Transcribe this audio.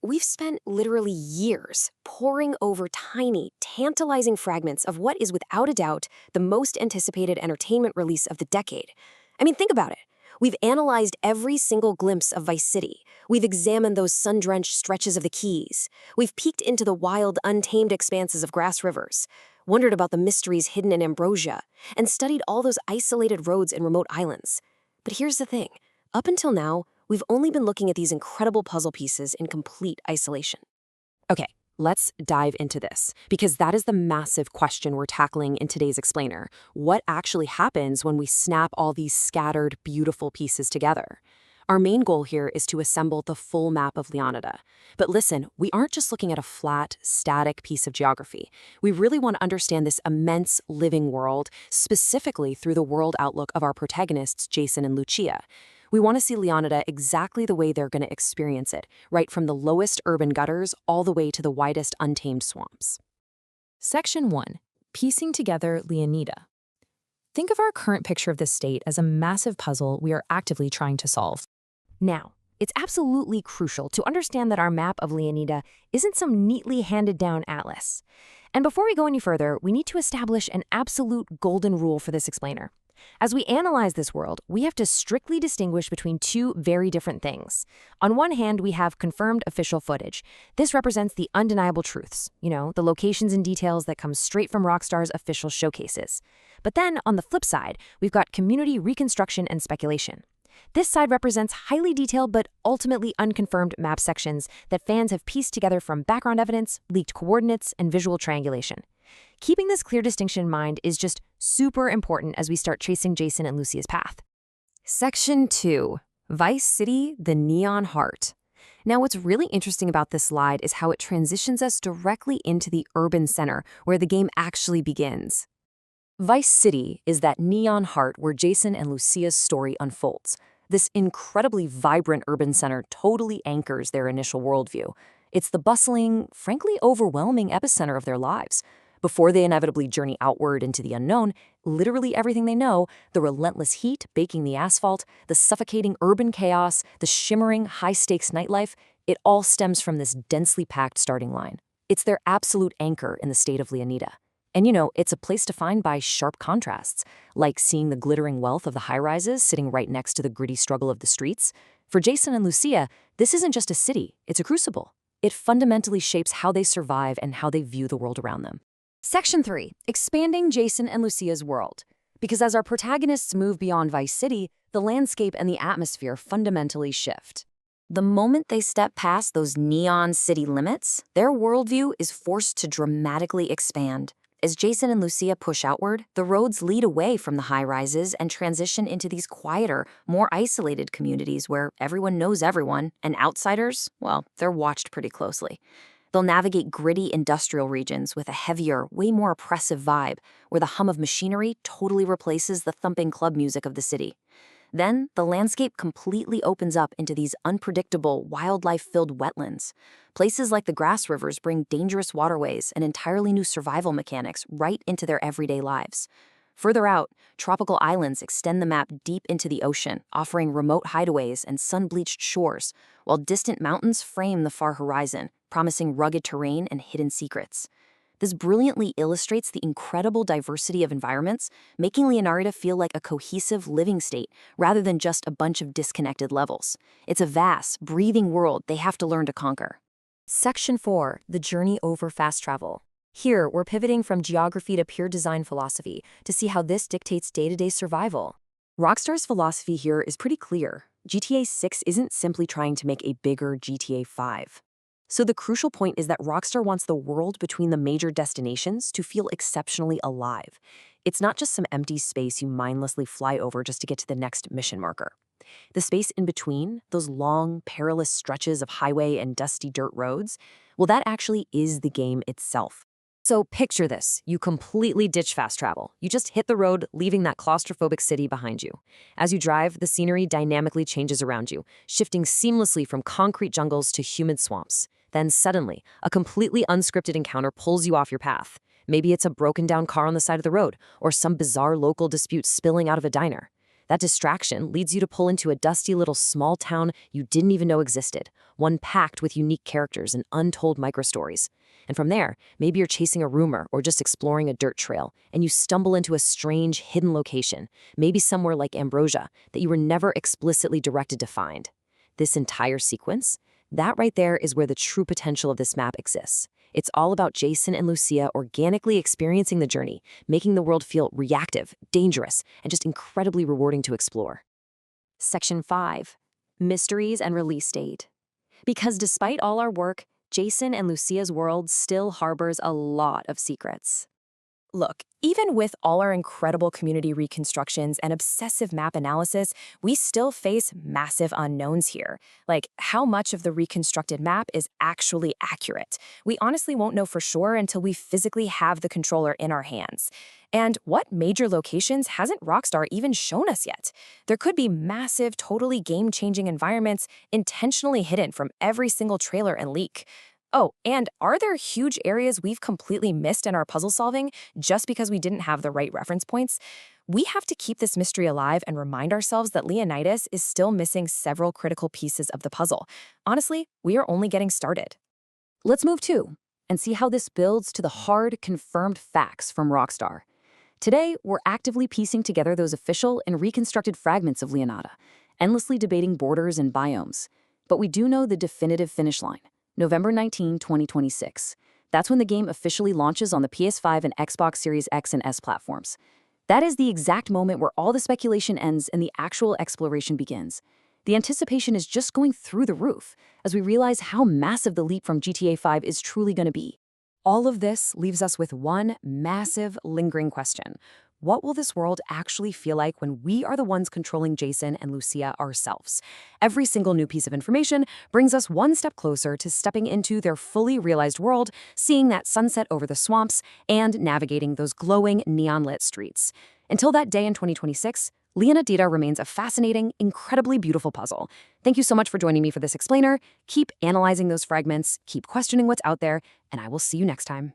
we've spent literally years poring over tiny, tantalizing fragments of what is without a doubt the most anticipated entertainment release of the decade. I mean, think about it. We've analyzed every single glimpse of Vice City. We've examined those sun-drenched stretches of the Keys. We've peeked into the wild, untamed expanses of Grass Rivers, wondered about the mysteries hidden in Ambrosia, and studied all those isolated roads and remote islands. But here's the thing. Up until now, we've only been looking at these incredible puzzle pieces in complete isolation. Okay, let's dive into this, because that is the massive question we're tackling in today's explainer. What actually happens when we snap all these scattered, beautiful pieces together? Our main goal here is to assemble the full map of Leonida. But listen, we aren't just looking at a flat, static piece of geography. We really want to understand this immense living world, specifically through the world outlook of our protagonists, Jason and Lucia. We want to see Leonida exactly the way they're going to experience it, right from the lowest urban gutters all the way to the widest untamed swamps. Section 1. Piecing together Leonida. Think of our current picture of the state as a massive puzzle we are actively trying to solve. Now, it's absolutely crucial to understand that our map of Leonida isn't some neatly handed down atlas. And before we go any further, we need to establish an absolute golden rule for this explainer. As we analyze this world, we have to strictly distinguish between two very different things. On one hand, we have confirmed official footage. This represents the undeniable truths, the locations and details that come straight from Rockstar's official showcases. But then, on the flip side, we've got community reconstruction and speculation. This side represents highly detailed but ultimately unconfirmed map sections that fans have pieced together from background evidence, leaked coordinates, and visual triangulation. Keeping this clear distinction in mind is just super important as we start tracing Jason and Lucia's path. Section 2. Vice City, the Neon Heart. Now, what's really interesting about this slide is how it transitions us directly into the urban center, where the game actually begins. Vice City is that neon heart where Jason and Lucia's story unfolds. This incredibly vibrant urban center totally anchors their initial worldview. It's the bustling, frankly overwhelming epicenter of their lives. Before they inevitably journey outward into the unknown, literally everything they know, the relentless heat baking the asphalt, the suffocating urban chaos, the shimmering, high-stakes nightlife, it all stems from this densely packed starting line. It's their absolute anchor in the state of Leonida. And it's a place defined by sharp contrasts, like seeing the glittering wealth of the high-rises sitting right next to the gritty struggle of the streets. For Jason and Lucia, this isn't just a city, it's a crucible. It fundamentally shapes how they survive and how they view the world around them. Section 3. Expanding Jason and Lucia's world. Because as our protagonists move beyond Vice City, the landscape and the atmosphere fundamentally shift. The moment they step past those neon city limits, their worldview is forced to dramatically expand. As Jason and Lucia push outward, the roads lead away from the high-rises and transition into these quieter, more isolated communities where everyone knows everyone, and outsiders, well, they're watched pretty closely. They'll navigate gritty industrial regions with a heavier, way more oppressive vibe, where the hum of machinery totally replaces the thumping club music of the city. Then, the landscape completely opens up into these unpredictable, wildlife-filled wetlands. Places like the Grass Rivers bring dangerous waterways and entirely new survival mechanics right into their everyday lives. Further out, tropical islands extend the map deep into the ocean, offering remote hideaways and sun-bleached shores, while distant mountains frame the far horizon, promising rugged terrain and hidden secrets. This brilliantly illustrates the incredible diversity of environments, making Leonida feel like a cohesive living state rather than just a bunch of disconnected levels. It's a vast, breathing world they have to learn to conquer. Section 4. The Journey Over Fast Travel. Here, we're pivoting from geography to pure design philosophy to see how this dictates day-to-day survival. Rockstar's philosophy here is pretty clear. GTA 6 isn't simply trying to make a bigger GTA 5. So the crucial point is that Rockstar wants the world between the major destinations to feel exceptionally alive. It's not just some empty space you mindlessly fly over just to get to the next mission marker. The space in between, those long, perilous stretches of highway and dusty dirt roads, well, that actually is the game itself. So picture this. You completely ditch fast travel. You just hit the road, leaving that claustrophobic city behind you. As you drive, the scenery dynamically changes around you, shifting seamlessly from concrete jungles to humid swamps. Then suddenly, a completely unscripted encounter pulls you off your path. Maybe it's a broken down car on the side of the road, or some bizarre local dispute spilling out of a diner. That distraction leads you to pull into a dusty little small town you didn't even know existed, one packed with unique characters and untold microstories. And from there, maybe you're chasing a rumor or just exploring a dirt trail, and you stumble into a strange, hidden location, maybe somewhere like Ambrosia, that you were never explicitly directed to find. This entire sequence, that right there is where the true potential of this map exists. It's all about Jason and Lucia organically experiencing the journey, making the world feel reactive, dangerous, and just incredibly rewarding to explore. Section 5. Mysteries and Release Date. Because despite all our work, Jason and Lucia's world still harbors a lot of secrets. Look, even with all our incredible community reconstructions and obsessive map analysis, we still face massive unknowns here. Like, how much of the reconstructed map is actually accurate? We honestly won't know for sure until we physically have the controller in our hands. And what major locations hasn't Rockstar even shown us yet? There could be massive, totally game-changing environments intentionally hidden from every single trailer and leak. Oh, and are there huge areas we've completely missed in our puzzle solving just because we didn't have the right reference points? We have to keep this mystery alive and remind ourselves that Leonidas is still missing several critical pieces of the puzzle. Honestly, we are only getting started. Let's move to and see how this builds to the hard, confirmed facts from Rockstar. Today, we're actively piecing together those official and reconstructed fragments of Leonida, endlessly debating borders and biomes. But we do know the definitive finish line. November 19, 2026. That's when the game officially launches on the PS5 and Xbox Series X and S platforms. That is the exact moment where all the speculation ends and the actual exploration begins. The anticipation is just going through the roof as we realize how massive the leap from GTA 5 is truly going to be. All of this leaves us with one massive, lingering question. What will this world actually feel like when we are the ones controlling Jason and Lucia ourselves? Every single new piece of information brings us one step closer to stepping into their fully realized world, seeing that sunset over the swamps, and navigating those glowing, neon-lit streets. Until that day in 2026, Leonida remains a fascinating, incredibly beautiful puzzle. Thank you so much for joining me for this explainer. Keep analyzing those fragments, keep questioning what's out there, and I will see you next time.